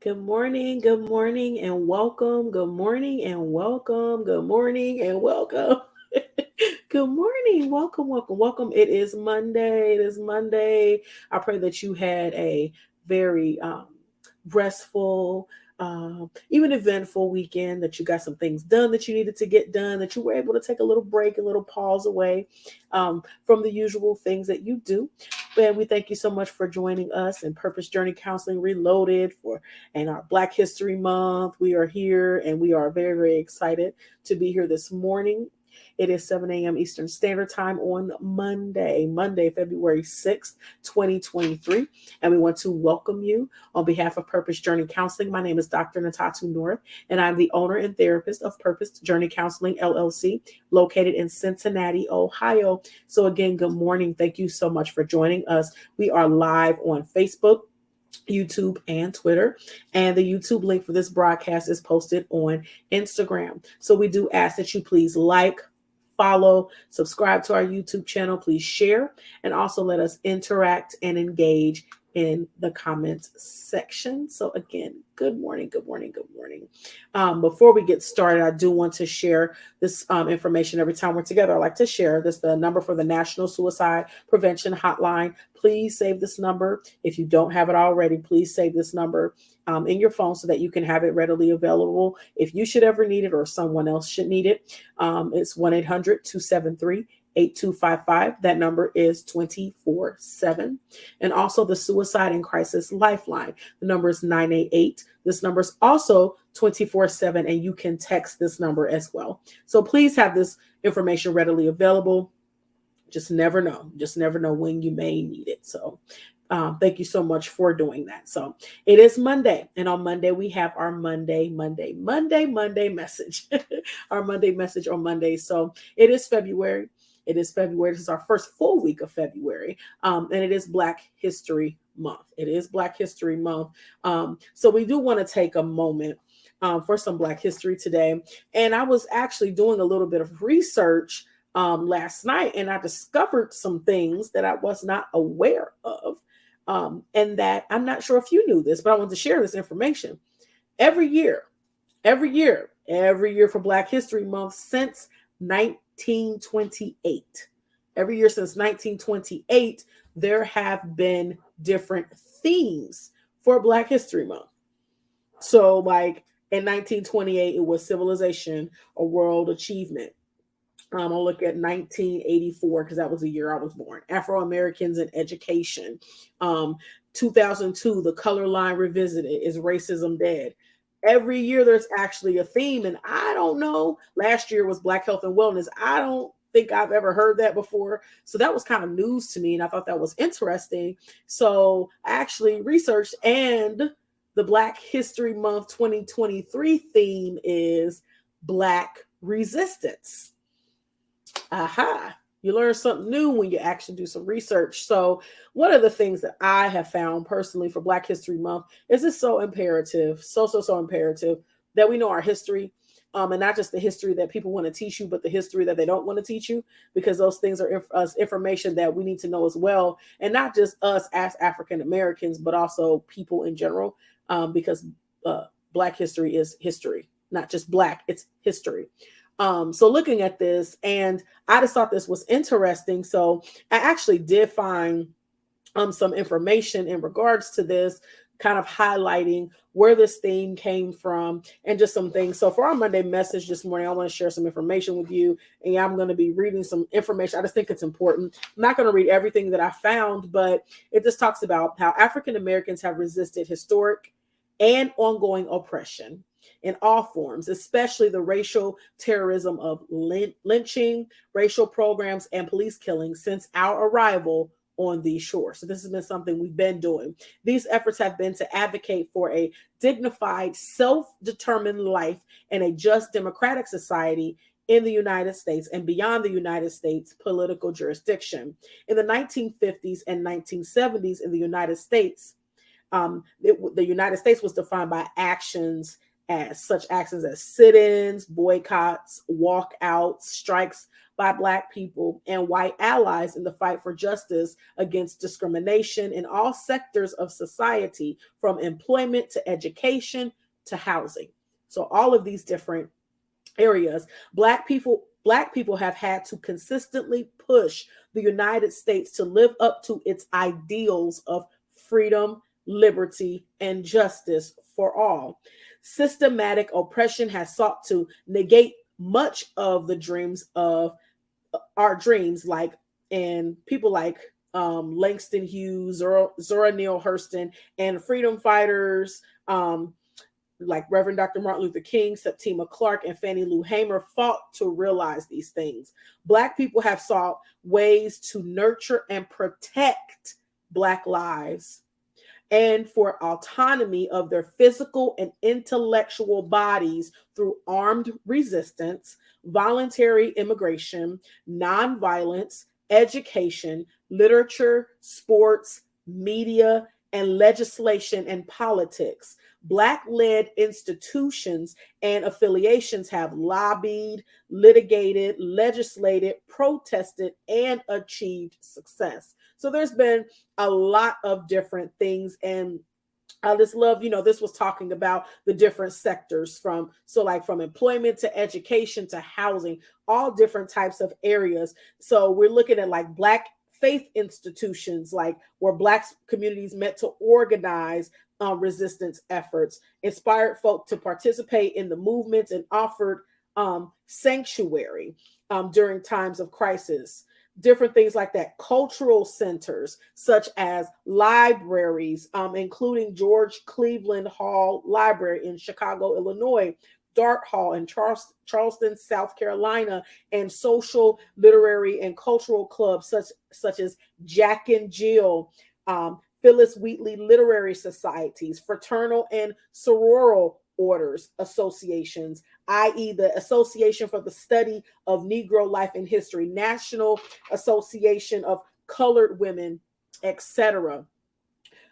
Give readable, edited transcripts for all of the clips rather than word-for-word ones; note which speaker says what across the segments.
Speaker 1: Good morning, and welcome. Good morning, and welcome. Good morning, and welcome. Good morning. Welcome, welcome, welcome. It is Monday. It is Monday. I pray that you had a very restful, even eventful weekend, that you got some things done that you needed to get done, that you were able to take a little break, a little pause away from the usual things that you do. And we thank you so much for joining us in Purpose Journey Counseling Reloaded for and our Black History Month. We are here and we are very, very excited to be here this morning. It is 7 a.m. Eastern Standard Time on Monday, February 6th, 2023. And we want to welcome you on behalf of Purpose Journey Counseling. My name is Dr. Natatu North, and I'm the owner and therapist of Purpose Journey Counseling, LLC, located in Cincinnati, Ohio. So again, good morning. Thank you so much for joining us. We are live on Facebook, YouTube, and Twitter. And the YouTube link for this broadcast is posted on Instagram. So we do ask that you please like, follow, subscribe to our YouTube channel. Please share, and also let us interact and engage in the comments section. So again, good morning, good morning, good morning. Before we get started, I do want to share this information every time we're together. I like to share this, the number for the National Suicide Prevention Hotline. Please save this number. If you don't have it already, please save this number in your phone so that you can have it readily available if you should ever need it or someone else should need it. It's 1-800-273-8255. That number is 24/7. And also the Suicide and Crisis Lifeline. The number is 988. This number is also 24/7, and you can text this number as well. So please have this information readily available. Just never know. Just never know when you may need it. So thank you so much for doing that. So it is Monday, and on Monday we have our Monday message. Our Monday message on Monday. So it is February. It is February. This is our first full week of February, and it is Black History Month. It is Black History Month. So we do want to take a moment for some Black history today. And I was actually doing a little bit of research last night, and I discovered some things that I was not aware of. And that I'm not sure if you knew this, but I want to share this information. Every year for Black History Month since 1928, every year since 1928, there have been different themes for Black History Month. So like in 1928, it was civilization, a world achievement. I'll look at 1984 because that was the year I was born. Afro-Americans in education. 2002, the color line revisited. Is racism dead? Every year there's actually a theme, and I don't know. Last year was Black Health and Wellness. I don't think I've ever heard that before. So that was kind of news to me, and I thought that was interesting. So I actually researched, and the Black History Month 2023 theme is Black resistance. Aha. You learn something new when you actually do some research. So one of the things that I have found personally for Black History Month is it's so imperative, so imperative that we know our history, and not just the history that people want to teach you, but the history that they don't want to teach you, because those things are information that we need to know as well. And not just us as African Americans, but also people in general, because Black history is history, not just Black, it's history. So looking at this, and I just thought this was interesting. So I actually did find some information in regards to this, kind of highlighting where this theme came from and just some things. So for our Monday message this morning, I want to share some information with you, and I'm going to be reading some information. I just think it's important. I'm not going to read everything that I found, but it just talks about how African Americans have resisted historic and ongoing oppression in all forms, especially the racial terrorism of lynching, racial programs, and police killings since our arrival on these shores. So this has been something we've been doing. These efforts have been to advocate for a dignified, self-determined life and a just democratic society in the United States and beyond the United States political jurisdiction. In the 1950s and 1970s in the United States, the United States was defined by actions as such actions as sit-ins, boycotts, walkouts, strikes by Black people and white allies in the fight for justice against discrimination in all sectors of society, from employment to education to housing. So all of these different areas, Black people have had to consistently push the United States to live up to its ideals of freedom, liberty, and justice for all. Systematic oppression has sought to negate much of the dreams of our dreams, like and people like Langston Hughes, Zora Neale Hurston, and freedom fighters like Reverend Dr. Martin Luther King, Septima Clark, and Fannie Lou Hamer fought to realize these things. Black people have sought ways to nurture and protect Black lives and for autonomy of their physical and intellectual bodies through armed resistance, voluntary immigration, nonviolence, education, literature, sports, media, and legislation and politics. Black-led institutions and affiliations have lobbied, litigated, legislated, protested, and achieved success. So there's been a lot of different things. And I just love, this was talking about the different sectors from employment to education to housing, all different types of areas. So we're looking at like Black faith institutions, like where Black communities met to organize resistance efforts, inspired folk to participate in the movements, and offered sanctuary during times of crisis. Different things like that. Cultural centers, such as libraries, including George Cleveland Hall Library in Chicago, Illinois, Dart Hall in Charleston, South Carolina, and social, literary, and cultural clubs such as Jack and Jill, Phyllis Wheatley Literary Societies, fraternal and sororal orders associations, i.e. the Association for the Study of Negro Life and History, National Association of Colored Women, etc.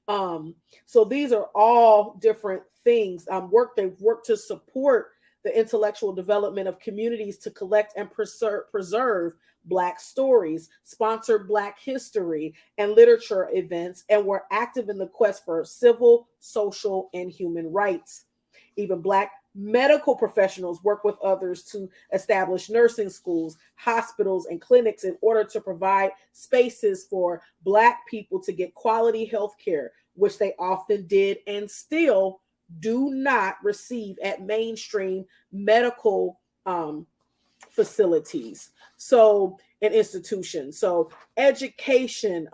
Speaker 1: So these are all different things. They've worked to support the intellectual development of communities to collect and preserve Black stories, sponsored Black history and literature events, and were active in the quest for civil, social, and human rights. Even Black medical professionals work with others to establish nursing schools, hospitals, and clinics in order to provide spaces for Black people to get quality health care, which they often did and still do not receive at mainstream medical facilities. So, and institutions. So education,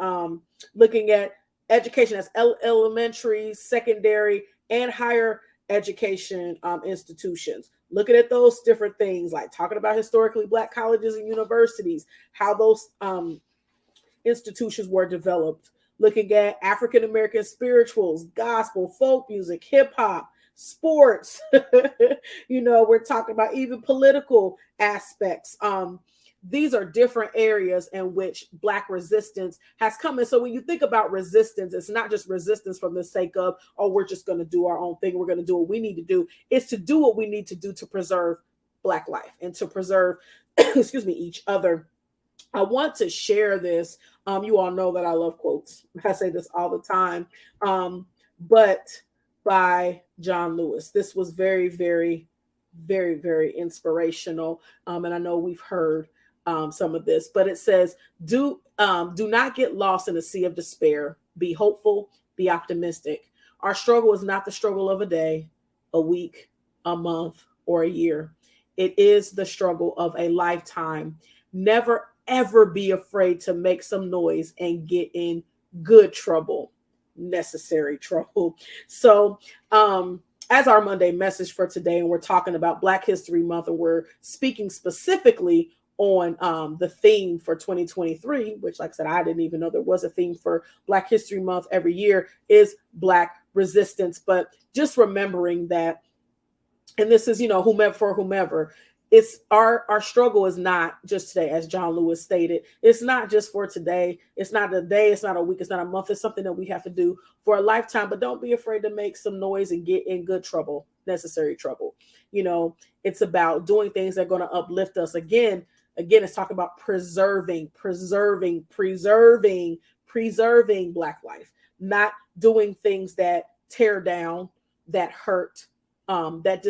Speaker 1: looking at education as elementary, secondary, and higher education institutions, looking at those different things, like talking about historically Black colleges and universities, how those institutions were developed, looking at African American spirituals, gospel, folk music, hip hop, sports. We're talking about even political aspects. These are different areas in which Black resistance has come in. So when you think about resistance, it's not just resistance from the sake of, oh, we're just going to do our own thing. We're going to do what we need to do. It's to do what we need to do to preserve Black life and to preserve, each other. I want to share this. You all know that I love quotes. I say this all the time. But by John Lewis. This was very, very, very, very inspirational. And I know we've heard some of this, but it says, do not get lost in the sea of despair. Be hopeful, be optimistic. Our struggle is not the struggle of a day, a week, a month, or a year. It is the struggle of a lifetime. Never, ever be afraid to make some noise and get in good trouble, necessary trouble. So, as our Monday message for today, and we're talking about Black History Month, and we're speaking specifically on the theme for 2023, which, like I said, I didn't even know there was a theme for Black History Month every year, is Black resistance. But just remembering that, and this is, whomever, it's our struggle is not just today, as John Lewis stated. It's not just for today. It's not a day. It's not a week. It's not a month. It's something that we have to do for a lifetime. But don't be afraid to make some noise and get in good trouble unnecessary trouble. It's about doing things that are going to uplift us. Again, it's talking about preserving Black life, not doing things that tear down, that hurt, that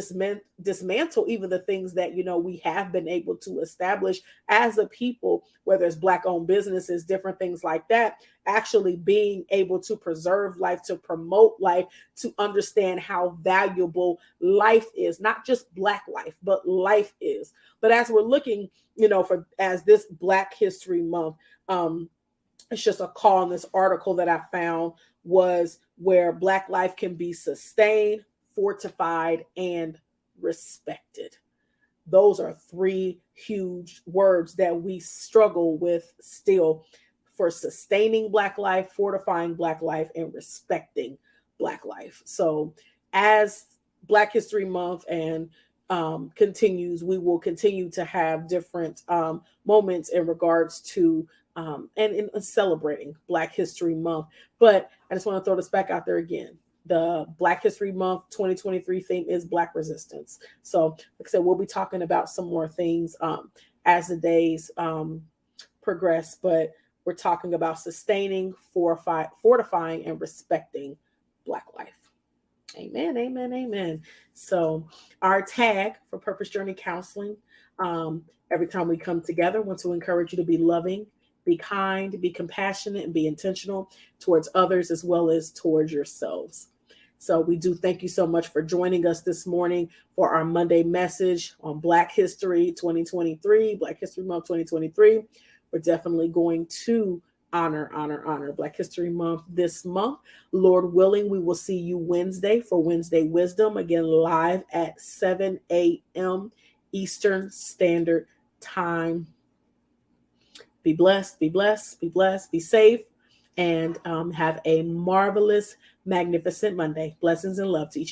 Speaker 1: dismantle even the things that we have been able to establish as a people, whether it's Black-owned businesses, different things like that. Actually being able to preserve life, to promote life, to understand how valuable life is, not just Black life, but life is. But as we're looking, as this Black History Month, it's just a call in this article that I found was where Black life can be sustained, fortified, and respected. Those are three huge words that we struggle with still, for sustaining Black life, fortifying Black life, and respecting Black life. So as Black History Month and continues, we will continue to have different moments in regards to and in celebrating Black History Month. But I just want to throw this back out there again. The Black History Month 2023 theme is Black resistance. So like I said, we'll be talking about some more things as the days progress, but we're talking about sustaining, fortifying, and respecting Black life. Amen, amen, amen. So our tag for Purpose Journey Counseling, every time we come together, I want to encourage you to be loving, be kind, be compassionate, and be intentional towards others as well as towards yourselves. So we do thank you so much for joining us this morning for our Monday message on Black History 2023, Black History Month 2023. We're definitely going to honor Black History Month this month. Lord willing, we will see you Wednesday for Wednesday Wisdom, again live at 7 a.m. Eastern Standard Time. Be blessed, be blessed, be blessed, be safe, and have a marvelous, magnificent Monday. Blessings and love to each